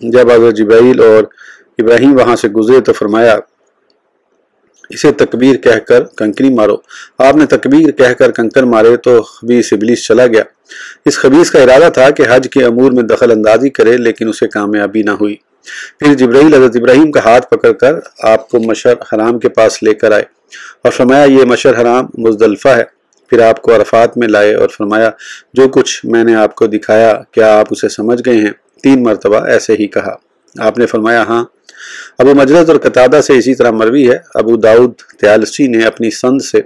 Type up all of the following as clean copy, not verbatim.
جب حضرت جبرائیل اور ابراہیم وہاں سے گزرے تو فرمایا اسے تکبیر کہہ کر کنکری مارو۔ آپ نے تکبیر کہہ کر کنکر مارے تو خبیث ابلیس چلا گیا۔ اس خبیث کا ارادہ تھا کہ حج کے امور میں دخل اندازی کرے، لیکن اسے کامیابی نہ ہوئی۔ پھر جبرائیل حضرت ابراہیم کا ہاتھ پکڑ کر آپ کو مشعر حرام کے پاس لے کر آئے اور فرمایا یہ مشعر حرام مزدلفہ ہے۔ پھر آپ کو عرفات میں لائے اور فرمایا جو کچھ میں نے آپ کو دکھایا کیا آپ اسے سمجھ گئے ہیں؟ 3 مرتبہ ایسے ہی کہا۔ آپ نے فرمایا ہاں۔ ابو مجلد اور قتادہ سے اسی طرح مروی ہے۔ ابو داؤد طیالسی نے اپنی سند سے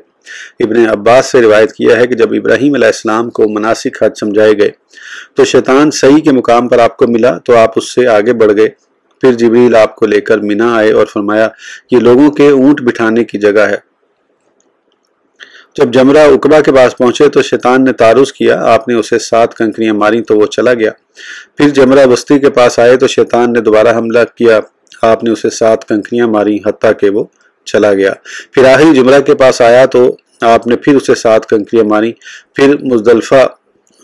ابن عباس سے روایت کیا ہے کہ جب ابراہیم علیہ السلام کو مناسک حج سمجھائے گئے تو شیطان صحیح کے مقام پر آپ کو ملا تو آپ اس سے آگے بڑھ گئے۔ پھر جبریل آپ کو لے کر مینا آئے اور فرمایا یہ لوگوں کے اونٹ بٹھانے کی جگہ ہے۔ جب جمرہ عقبہ کے پاس پہنچے تو شیطان نے تعرض کیا، آپ نے اسے 7 کنکریاں ماری تو وہ چلا گیا۔ پھر جمرہ وسطی کے پاس آئے تو شیطان نے دوبارہ حملہ کیا، آپ نے اسے 7 کنکریاں ماری حتیٰ کہ وہ چلا گیا۔ پھر آخری جمرہ کے پاس آیا تو آپ نے پھر اسے 7 کنکریاں ماری۔ پھر مزدلفہ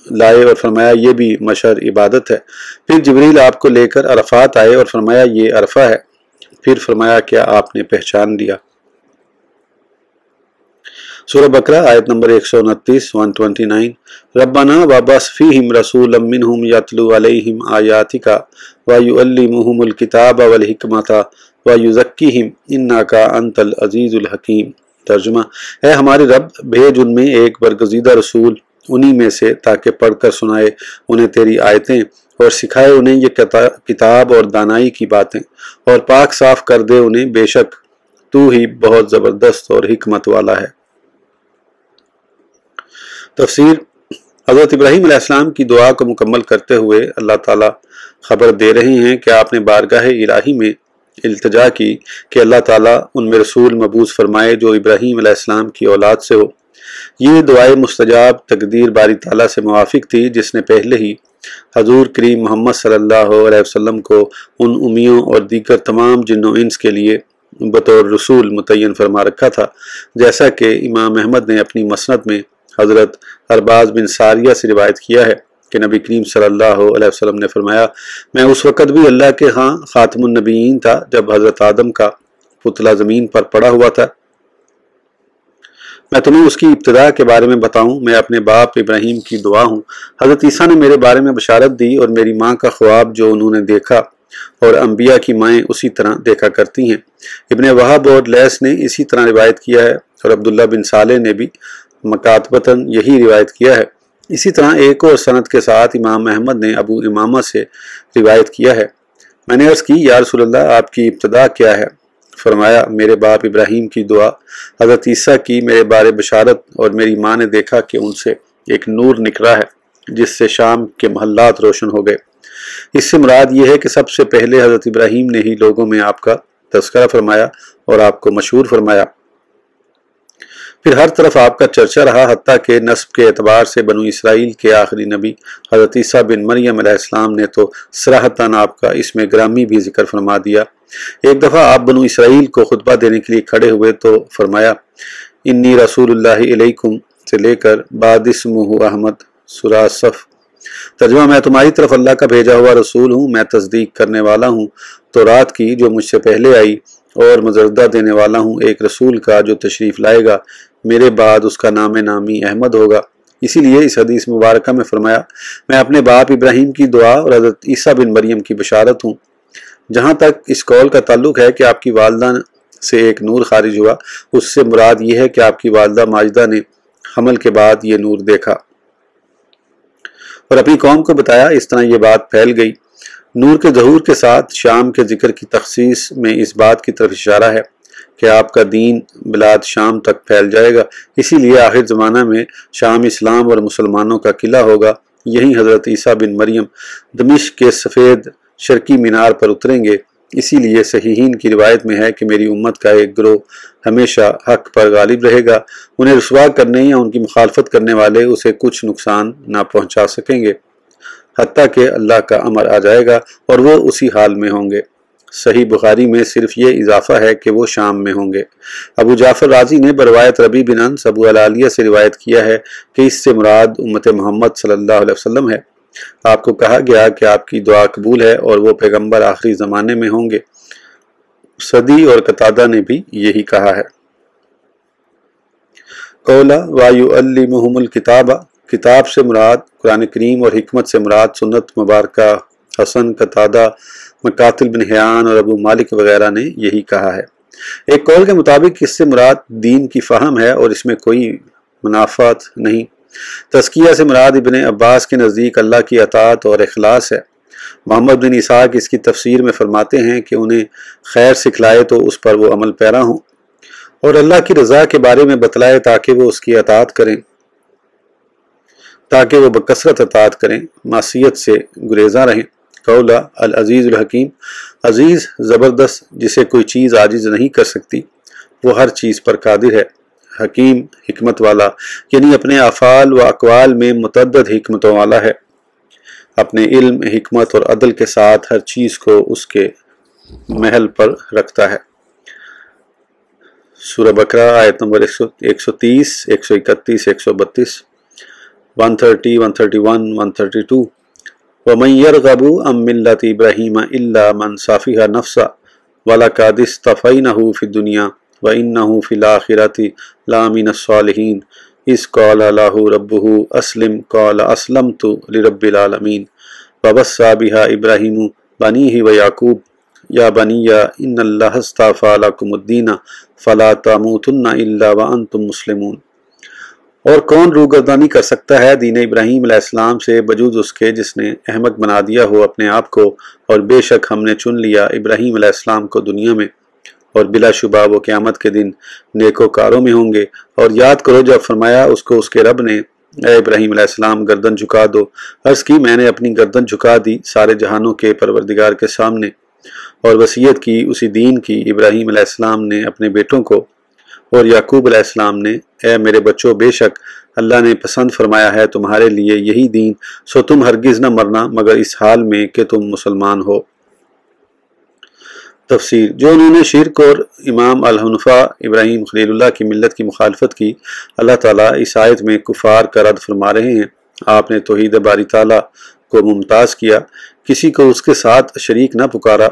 لائے اور فرمایا یہ بھی مشعر عبادت ہے۔ پھر جبریل آپ کو لے کر عرفات آئے اور فرمایا یہ عرفہ ہے۔ پھر فرمایا کیا آپ نے پہچان لیا؟ سورہ بقرہ آیت نمبر 129 129 ربنا وابعث فیہم رسولا منہم یتلو علیہم آیاتک ویعلمہم الکتاب والحکمۃ ویزکیہم انک انت العزیز الحکیم۔ ترجمہ، اے ہمارے رب بھیج ان میں ایک برگزیدہ رسول انہی میں سے تاکہ پڑھ کر سنائے انہیں تیری آیتیں اور سکھائے انہیں یہ کتاب اور دانائی کی باتیں اور پاک صاف کر دے انہیں، بے شک تو ہی بہت زبردست اور حکمت والا ہے۔ تفسیر، حضرت ابراہیم علیہ السلام کی دعا کو مکمل کرتے ہوئے اللہ تعالیٰ خبر دے رہے ہیں کہ آپ نے بارگاہ الہی میں التجا کی کہ اللہ تعالیٰ ان میں رسول مبعوث فرمائے جو ابراہیم علیہ السلام کی اولاد سے ہو۔ یہ دعائے مستجاب تقدیر باری تعالیٰ سے موافق تھی جس نے پہلے ہی حضور کریم محمد صلی اللہ علیہ وسلم کو ان امیوں اور دیگر تمام جن و انس کے لیے بطور رسول متعین فرما رکھا تھا، جیسا کہ امام احمد نے اپنی مسند میں حضرت ارباز بن ساریہ سے روایت کیا ہے کہ نبی کریم صلی اللہ علیہ وسلم نے فرمایا میں اس وقت بھی اللہ کے ہاں خاتم النبیین تھا جب حضرت آدم کا پتلا زمین پر پڑا ہوا تھا۔ میں تمہیں اس کی ابتدا کے بارے میں بتاؤں، میں اپنے باپ ابراہیم کی دعا ہوں۔ حضرت عیسیٰ نے میرے بارے میں بشارت دی اور میری ماں کا خواب جو انہوں نے دیکھا اور انبیاء کی مائیں اسی طرح دیکھا کرتی ہیں۔ ابن وہب اور لیث نے اسی طرح روایت کیا ہے اور عبداللہ بن صالح نے بھی مکاتبتاً یہی روایت کیا ہے۔ اسی طرح ایک اور سند کے ساتھ امام احمد نے ابو امامہ سے روایت کیا ہے۔ میں نے عرض کی یا رسول اللہ آپ کی ابتدا کیا ہے؟ فرمایا میرے باپ ابراہیم کی دعا، حضرت عیسیٰ کی میرے بارے بشارت اور میری ماں نے دیکھا کہ ان سے ایک نور نکلا ہے جس سے شام کے محلات روشن ہو گئے۔ اس سے مراد یہ ہے کہ سب سے پہلے حضرت ابراہیم نے ہی لوگوں میں آپ کا تذکرہ فرمایا اور آپ کو مشہور فرمایا۔ پھر ہر طرف آپ کا چرچا رہا حتیٰ کہ نسب کے اعتبار سے بنو اسرائیل کے آخری نبی حضرت عیسیٰ بن مریم علیہ السلام نے تو صراحتاً آپ کا اسم گرامی بھی ذکر فرما دیا۔ ایک دفعہ آپ بنو اسرائیل کو خطبہ دینے کے لیے کھڑے ہوئے تو فرمایا انی رسول اللہ علیکم سے لے کر بعد اسمہ احمد سورہ صف۔ ترجمہ، میں تمہاری طرف اللہ کا بھیجا ہوا رسول ہوں، میں تصدیق کرنے والا ہوں تورات کی جو مجھ سے پہلے آئی اور مزردہ دینے والا ہوں ایک رسول کا جو تشریف لائے گا، میرے بعد اس کا نام نامی احمد ہوگا۔ اسی لیے اس حدیث مبارکہ میں فرمایا میں اپنے باپ ابراہیم کی دعا اور حضرت عیسیٰ بن مریم کی بشارت ہوں۔ جہاں تک اس قول کا تعلق ہے کہ آپ کی والدہ سے ایک نور خارج ہوا، اس سے مراد یہ ہے کہ آپ کی والدہ ماجدہ نے حمل کے بعد یہ نور دیکھا اور اپنی قوم کو بتایا۔ اس طرح یہ بات پھیل گئی۔ نور کے ظہور کے ساتھ شام کے ذکر کی تخصیص میں اس بات کی طرف اشارہ ہے کہ آپ کا دین بلاد شام تک پھیل جائے گا، اسی لیے آخر زمانہ میں شام اسلام اور مسلمانوں کا قلعہ ہوگا۔ یہیں حضرت عیسیٰ بن مریم دمشق کے سفید شرقی مینار پر اتریں گے۔ اسی لیے صحیحین کی روایت میں ہے کہ میری امت کا ایک گروہ ہمیشہ حق پر غالب رہے گا، انہیں رسوا کرنے یا ان کی مخالفت کرنے والے اسے کچھ نقصان نہ پہنچا سکیں گے حتیٰ کہ اللہ کا امر آ جائے گا اور وہ اسی حال میں ہوں گے۔ صحیح بخاری میں صرف یہ اضافہ ہے کہ وہ شام میں ہوں گے۔ ابو جعفر رازی نے بروایت ربیع بن انس ابو العالیہ سے روایت کیا ہے کہ اس سے مراد امت محمد صلی اللہ علیہ وسلم ہے۔ آپ کو کہا گیا کہ آپ کی دعا قبول ہے اور وہ پیغمبر آخری زمانے میں ہوں گے۔ صدی اور قتادہ نے بھی یہی کہا ہے۔ قولا وَيُعَلِّمُهُمُ الْكِتَابَ، کتاب سے مراد قرآن کریم اور حکمت سے مراد سنت مبارکہ۔ حسن، قتادہ، مقاتل بن حیان اور ابو مالک وغیرہ نے یہی کہا ہے۔ ایک قول کے مطابق اس سے مراد دین کی فہم ہے اور اس میں کوئی منافات نہیں۔ تزکیہ سے مراد ابن عباس کے نزدیک اللہ کی اطاعت اور اخلاص ہے۔ محمد بن اسحاق اس کی تفسیر میں فرماتے ہیں کہ انہیں خیر سکھلائے تو اس پر وہ عمل پیرا ہوں، اور اللہ کی رضا کے بارے میں بتلائے تاکہ وہ اس کی اطاعت کریں، تاکہ وہ بکثرت اطاعت کریں، معصیت سے گریزاں رہیں۔ قولا العزیز الحکیم، عزیز زبردست جسے کوئی چیز عاجز نہیں کر سکتی، وہ ہر چیز پر قادر ہے۔ حکیم حکمت والا، یعنی اپنے افعال و اقوال میں متعدد حکمتوں والا ہے، اپنے علم، حکمت اور عدل کے ساتھ ہر چیز کو اس کے محل پر رکھتا ہے۔ سورہ بقرہ آیت نمبر 130، 131، 132، 130، 131، 132۔ وَمَن يَرْغَبُ عَن مِّلَّةِ إِبْرَاهِيمَ إِلَّا مَن سَفِهَ نَفْسَهُ وَلَقَدِ اصْطَفَيْنَاهُ فِي الدُّنْيَا وَإِنَّهُ فِي الْآخِرَةِ لَمِنَ الصَّالِحِينَ إِذْ قَالَ لَهُ رَبُّهُ أَسْلِمْ قَالَ أَسْلَمْتُ لِرَبِّ الْعَالَمِينَ وَوَصَّى بِهَا إِبْرَاهِيمُ بَنِيهِ وَيَعْقُوبُ يَا بَنِيَّ إِنَّ اللَّهَ اصْطَفَى لَكُمُ الدِّينَ فَلَا تَمُوتُنَّ إِلَّا وَأَنْتُمْ مُسْلِمُونَ۔ اور کون روگردانی کر سکتا ہے دین ابراہیم علیہ السلام سے بجوز اس کے جس نے احمق بنا دیا ہو اپنے آپ کو، اور بے شک ہم نے چن لیا ابراہیم علیہ السلام کو دنیا میں، اور بلا شبہ وہ قیامت کے دن نیکوکاروں میں ہوں گے۔ اور یاد کرو جب فرمایا اس کو اس کے رب نے، اے ابراہیم علیہ السلام گردن جھکا دو۔ عرض کی میں نے اپنی گردن جھکا دی سارے جہانوں کے پروردگار کے سامنے، اور وصیت کی اسی دین کی ابراہیم علیہ السلام نے اپنے بیٹوں کو، اور یعقوب علیہ السلام نے، اے میرے بچوں بے شک اللہ نے پسند فرمایا ہے تمہارے لیے یہی دین، سو تم ہرگز نہ مرنا مگر اس حال میں کہ تم مسلمان ہو۔ تفسیر، جو انہوں نے شرک اور امام الحنفاء ابراہیم خلیل اللہ کی ملت کی مخالفت کی، اللہ تعالیٰ اس آیت میں کفار کا رد فرما رہے ہیں۔ آپ نے توحید باری تعالیٰ کو ممتاز کیا، کسی کو اس کے ساتھ شریک نہ پکارا،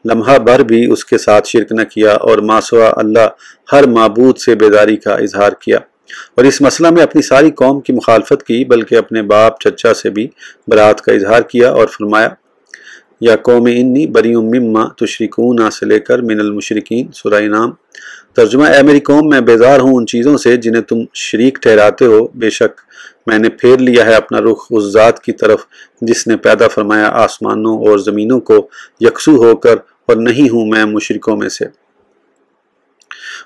لمحہ بھر بھی اس کے ساتھ شرک نہ کیا، اور ما سوا اللہ ہر معبود سے بیداری کا اظہار کیا، اور اس مسئلہ میں اپنی ساری قوم کی مخالفت کی، بلکہ اپنے باپ چچا سے بھی برات کا اظہار کیا، اور فرمایا یا قوم انی بری مما تشرکون سے لے کر من المشرکین، سورہ انعام۔ ترجمہ، اے میری قوم میں بیزار ہوں ان چیزوں سے جنہیں تم شریک ٹھہراتے ہو، بے شک میں نے پھیر لیا ہے اپنا رخ اس ذات کی طرف جس نے پیدا فرمایا آسمانوں اور زمینوں کو یکسو ہو کر، اور نہیں ہوں میں مشرکوں میں سے۔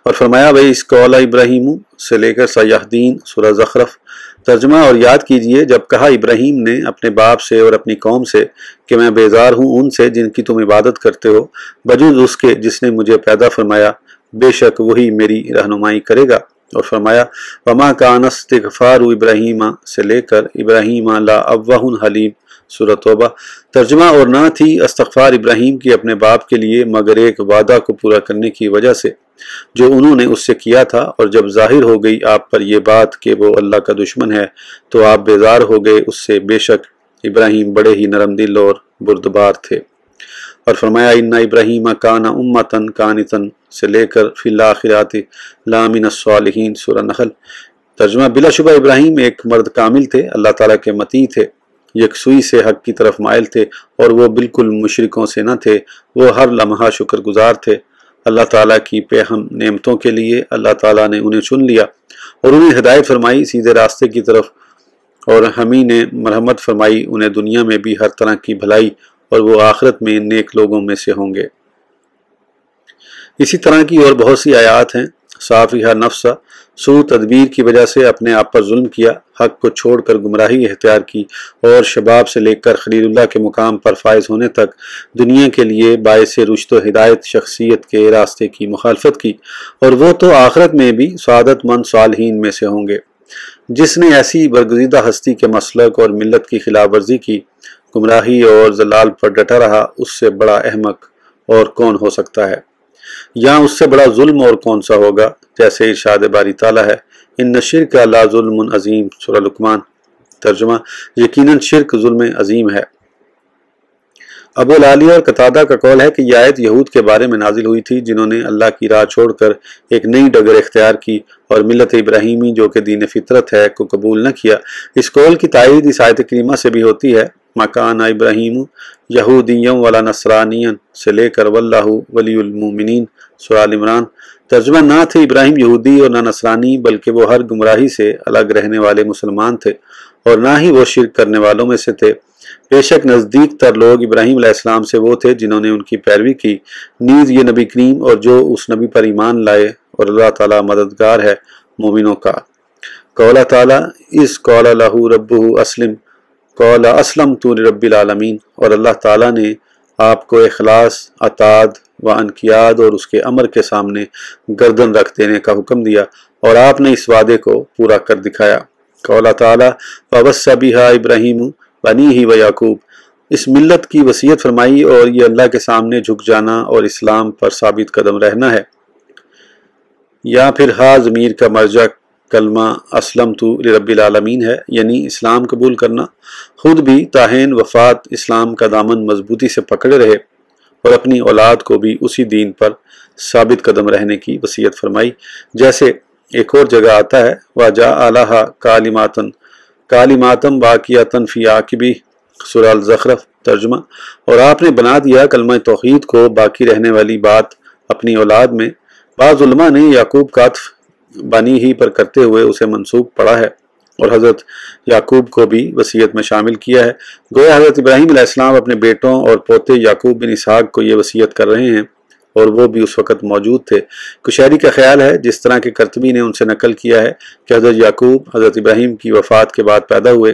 اور فرمایا بھائی اس قول ابراہیم سے لے کر سیاحدین، سورہ زخرف۔ ترجمہ، اور یاد کیجئے جب کہا ابراہیم نے اپنے باپ سے اور اپنی قوم سے کہ میں بیزار ہوں ان سے جن کی تم عبادت کرتے ہو، بجوز اس کے جس نے مجھے پیدا فرمایا، بے شک وہی میری رہنمائی کرے گا۔ اور فرمایا وما کان استغفار ابراہیم سے لے کر ابراہیم لا اوہ حلیم، سورہ توبہ۔ ترجمہ، اور نہ تھی استغفار ابراہیم کی اپنے باپ کے لیے مگر ایک وعدہ کو پورا کرنے کی وجہ سے جو انہوں نے اس سے کیا تھا، اور جب ظاہر ہو گئی آپ پر یہ بات کہ وہ اللہ کا دشمن ہے تو آپ بیزار ہو گئے اس سے، بے شک ابراہیم بڑے ہی نرم دل اور بردبار تھے۔ اور فرمایا ان ابراہیم کان امتن قانتن سے لے کر فی الآخرات لمن الصالحین، سورہ نحل۔ ترجمہ، بلا شبہ ابراہیم ایک مرد کامل تھے، اللہ تعالیٰ کے مطیع تھے، یکسوئی سے حق کی طرف مائل تھے، اور وہ بالکل مشرکوں سے نہ تھے، وہ ہر لمحہ شکر گزار تھے۔ اللہ تعالیٰ کی بے ہم نعمتوں کے لیے اللہ تعالیٰ نے انہیں چن لیا اور انہیں ہدایت فرمائی سیدھے راستے کی طرف، اور ہم ہی نے مرحمت فرمائی انہیں دنیا میں بھی ہر طرح کی بھلائی، اور وہ آخرت میں نیک لوگوں میں سے ہوں گے۔ اسی طرح کی اور بہت سی آیات ہیں۔ صافیہ نفسہ، سوء تدبیر کی وجہ سے اپنے آپ پر ظلم کیا، حق کو چھوڑ کر گمراہی اختیار کی، اور شباب سے لے کر خلیل اللہ کے مقام پر فائز ہونے تک دنیا کے لیے باعث رشد و ہدایت شخصیت کے راستے کی مخالفت کی، اور وہ تو آخرت میں بھی سعادت مند صالحین میں سے ہوں گے۔ جس نے ایسی برگزیدہ ہستی کے مسلک اور ملت کی خلاف ورزی کی، گمراہی اور ضلال پر ڈٹا رہا، اس سے بڑا احمق اور کون ہو سکتا ہے، یا اس سے بڑا ظلم اور کون سا ہوگا، جیسے ارشاد باری تعالیٰ ہے ان الشرک لظلم عظیم، سورہ لقمان۔ ترجمہ یقیناً شرک ظلم عظیم ہے۔ ابو العالیہ اور قتادہ کا قول ہے کہ یہ آیت یہود کے بارے میں نازل ہوئی تھی جنہوں نے اللہ کی راہ چھوڑ کر ایک نئی ڈگر اختیار کی اور ملت ابراہیمی جو کہ دین فطرت ہے کو قبول نہ کیا۔ اس قول کی تائید اس آیت کریمہ سے بھی ہوتی ہے، مکان ابراہیم یہودیم ولا نصرانین سے لے کر واللہ ولی المومنین سورہ آل عمران۔ ترجمہ نہ تھے ابراہیم یہودی اور نہ نصرانی بلکہ وہ ہر گمراہی سے الگ رہنے والے مسلمان تھے اور نہ ہی وہ شرک کرنے والوں میں سے تھے۔ بے شک نزدیک تر لوگ ابراہیم علیہ السلام سے وہ تھے جنہوں نے ان کی پیروی کی، نیز یہ نبی کریم اور جو اس نبی پر ایمان لائے، اور اللہ تعالیٰ مددگار ہے مومنوں کا۔ قول تعالیٰ اس قول لہ ربہ اسلم قول اسلمت لرب العالمین، اور اللہ تعالیٰ نے آپ کو اخلاص، اطاعت و انقیاد اور اس کے امر کے سامنے گردن رکھ دینے کا حکم دیا اور آپ نے اس وعدے کو پورا کر دکھایا۔ قول تعالیٰ ووصی بہا ابراہیم بنیہ و یعقوب، اس ملت کی وصیت فرمائی اور یہ اللہ کے سامنے جھک جانا اور اسلام پر ثابت قدم رہنا ہے۔ یا پھر ہا ضمیر کا مرجع کلمہ اسلمت لرب العالمین ہے، یعنی اسلام قبول کرنا۔ خود بھی تاحین وفات اسلام کا دامن مضبوطی سے پکڑے رہے اور اپنی اولاد کو بھی اسی دین پر ثابت قدم رہنے کی وصیت فرمائی، جیسے ایک اور جگہ آتا ہے وَجَعَ لَهَا کالماتم باقیاتن فی عاقبہ سورہ الزخرف۔ ترجمہ اور آپ نے بنا دیا کلمہ توحید کو باقی رہنے والی بات اپنی اولاد میں۔ بعض علماء نے یعقوب کا عطف بنی ہی پر کرتے ہوئے اسے منسوب پڑھا ہے اور حضرت یعقوب کو بھی وصیت میں شامل کیا ہے، گویا حضرت ابراہیم علیہ السلام اپنے بیٹوں اور پوتے یعقوب بن اسحاق کو یہ وصیت کر رہے ہیں اور وہ بھی اس وقت موجود تھے۔ کشیری کا خیال ہے، جس طرح کہ قرطبی نے ان سے نقل کیا ہے، کہ حضرت یعقوب حضرت ابراہیم کی وفات کے بعد پیدا ہوئے،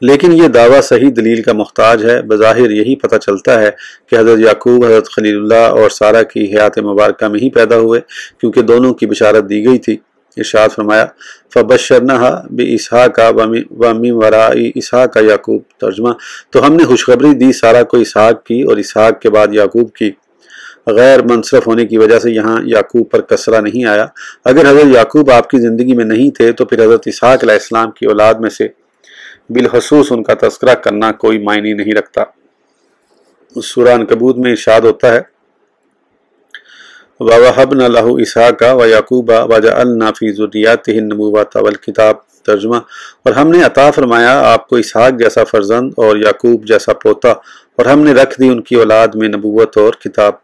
لیکن یہ دعویٰ صحیح دلیل کا محتاج ہے۔ بظاہر یہی پتہ چلتا ہے کہ حضرت یعقوب حضرت خلیل اللہ اور سارہ کی حیات مبارکہ میں ہی پیدا ہوئے، کیونکہ دونوں کی بشارت دی گئی تھی۔ ارشاد فرمایا فَبَشَّرْنَاهَا بِإِسْحَاقَ وَمِن وَرَاءِ إِسْحَاقَ یعقوب۔ ترجمہ تو ہم نے خوشخبری دی سارہ کو اسحاق کی اور اسحاق کے بعد یعقوب کی۔ غیر منصرف ہونے کی وجہ سے یہاں یعقوب پر کسرہ نہیں آیا۔ اگر حضرت یعقوب آپ کی زندگی میں نہیں تھے تو پھر حضرت اسحاق علیہ السلام کی اولاد میں سے بالخصوص ان کا تذکرہ کرنا کوئی معنی نہیں رکھتا۔ سورہ عنکبوت میں ارشاد ہوتا ہے وَوَهَبْنَا لَهُ إِسْحَاقَ وَيَعْقُوبَ وَجَعَلْنَا فِي ذُرِّيَّتِهِ النُّبُوَّةَ وَالْكِتَابَ۔ ترجمہ اور ہم نے عطا فرمایا آپ کو اسحاق جیسا فرزند اور یعقوب جیسا پوتا، اور ہم نے رکھ دی ان کی اولاد میں نبوت اور کتاب۔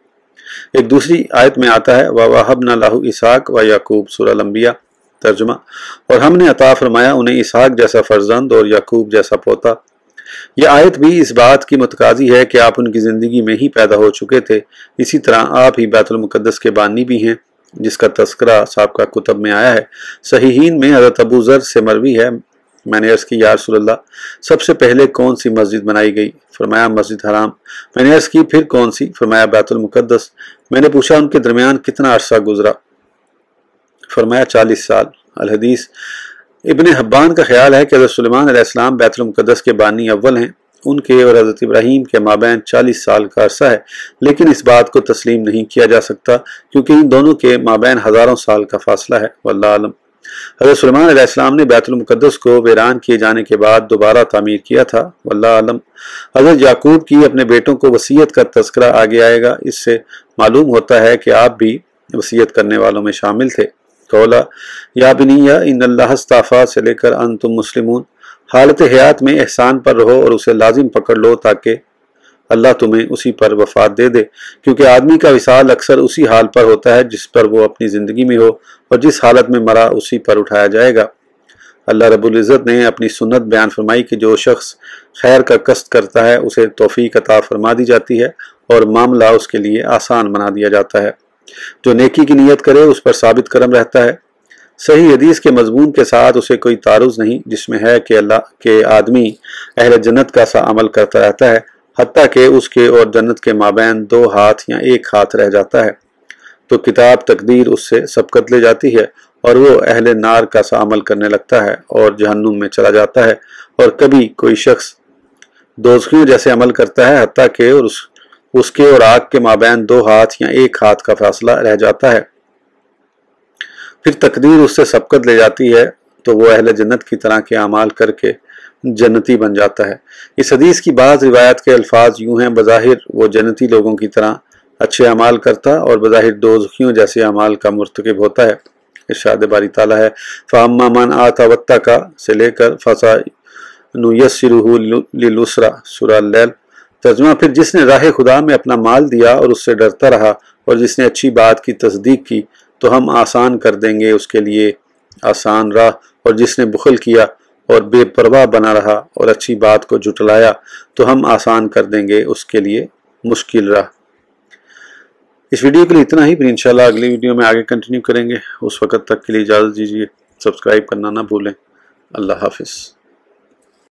ایک دوسری آیت میں آتا ہے وَوَهَبْنَا لَهُ إِسْحَاقَ وَيَعْقُوبَ سورہ الانبیاء۔ ترجمہ اور ہم نے عطا فرمایا انہیں اسحاق جیسا فرزند اور یعقوب جیسا پوتا۔ یہ آیت بھی اس بات کی متقاضی ہے کہ آپ ان کی زندگی میں ہی پیدا ہو چکے تھے، اسی طرح آپ ہی بیت المقدس کے بانی بھی ہیں، جس کا تذکرہ سابقہ کتب میں آیا ہے۔ صحیحین میں حضرت ابو ذر سے مروی ہے، میں نے عرض کی یا رسول اللہ سب سے پہلے کون سی مسجد بنائی گئی؟ فرمایا مسجد حرام۔ میں نے عرض کی پھر کون سی؟ فرمایا بیت المقدس۔ میں نے پوچھا ان کے درمیان کتنا عرصہ گزرا؟ فرمایا 40 سال۔ الحدیث ابن حبان کا خیال ہے کہ حضرت سلیمان علیہ السلام بیت المقدس کے بانی اول ہیں، ان کے اور حضرت ابراہیم کے مابین 40 سال کا عرصہ ہے، لیکن اس بات کو تسلیم نہیں کیا جا سکتا کیونکہ ان دونوں کے مابین ہزاروں سال کا فاصلہ ہے، واللہ عالم۔ حضرت سلیمان علیہ السلام نے بیت المقدس کو ویران کیے جانے کے بعد دوبارہ تعمیر کیا تھا، واللہ عالم۔ حضرت یعقوب کی اپنے بیٹوں کو وصیت کا تذکرہ آگے آئے گا، اس سے معلوم ہوتا ہے کہ آپ بھی وصیت کرنے والوں میں شامل تھے۔ قولا یا بنیہ ان اللہ اصطفیٰ سے لے کر انتم مسلمون، حالت حیات میں احسان پر رہو اور اسے لازم پکڑ لو تاکہ اللہ تمہیں اسی پر وفات دے دے، کیونکہ آدمی کا وصال اکثر اسی حال پر ہوتا ہے جس پر وہ اپنی زندگی میں ہو، اور جس حالت میں مرا اسی پر اٹھایا جائے گا۔ اللہ رب العزت نے اپنی سنت بیان فرمائی کہ جو شخص خیر کا قصد کرتا ہے اسے توفیق عطا فرما دی جاتی ہے اور معاملہ اس کے لیے آسان بنا دیا جاتا ہے۔ جو نیکی کی نیت کرے اس پر ثابت قدم رہتا ہے۔ صحیح حدیث کے مضمون کے ساتھ اسے کوئی تعارض نہیں، جس میں ہے کہ آدمی اہل جنت کا سا عمل کرتا رہتا ہے حتیٰ کہ اس کے اور جنت کے مابین 2 ہاتھ یا 1 ہاتھ رہ جاتا ہے، تو کتاب تقدیر اس سے سبقت لے جاتی ہے اور وہ اہل نار کا سا عمل کرنے لگتا ہے اور جہنم میں چلا جاتا ہے، اور کبھی کوئی شخص دوزخیوں جیسے عمل کرتا ہے حتیٰ کہ اس کے اور آگ کے مابین 2 ہاتھ یا 1 ہاتھ کا فاصلہ رہ جاتا ہے، پھر تقدیر اس سے سبقت لے جاتی ہے تو وہ اہل جنت کی طرح کے اعمال کر کے جنتی بن جاتا ہے۔ اس حدیث کی بعض روایات کے الفاظ یوں ہیں: بظاہر وہ جنتی لوگوں کی طرح اچھے اعمال کرتا اور بظاہر دوزخیوں جیسے اعمال کا مرتکب ہوتا ہے۔ ارشاد باری تعالیٰ ہے فَأَمَّا مَنْ آتَى وَاتَّقَى سے لے کر فَسَنُيَسِّرُهُ لِلْيُسْرَى سورہ اللیل۔ ترجمہ: پھر جس نے راہ خدا میں اپنا مال دیا اور اس سے ڈرتا رہا اور جس نے اچھی بات کی تصدیق کی تو ہم آسان کر دیں گے اس کے لیے آسان راہ، اور جس نے بخل کیا اور بے پرواہ بنا رہا اور اچھی بات کو جھٹلایا تو ہم آسان کر دیں گے اس کے لیے مشکل راہ۔ اس ویڈیو کے لیے اتنا ہی، پھر انشاءاللہ اگلی ویڈیو میں آگے کنٹینیو کریں گے۔ اس وقت تک کے لیے اجازت دیجیے، سبسکرائب کرنا نہ بھولیں۔ اللہ حافظ۔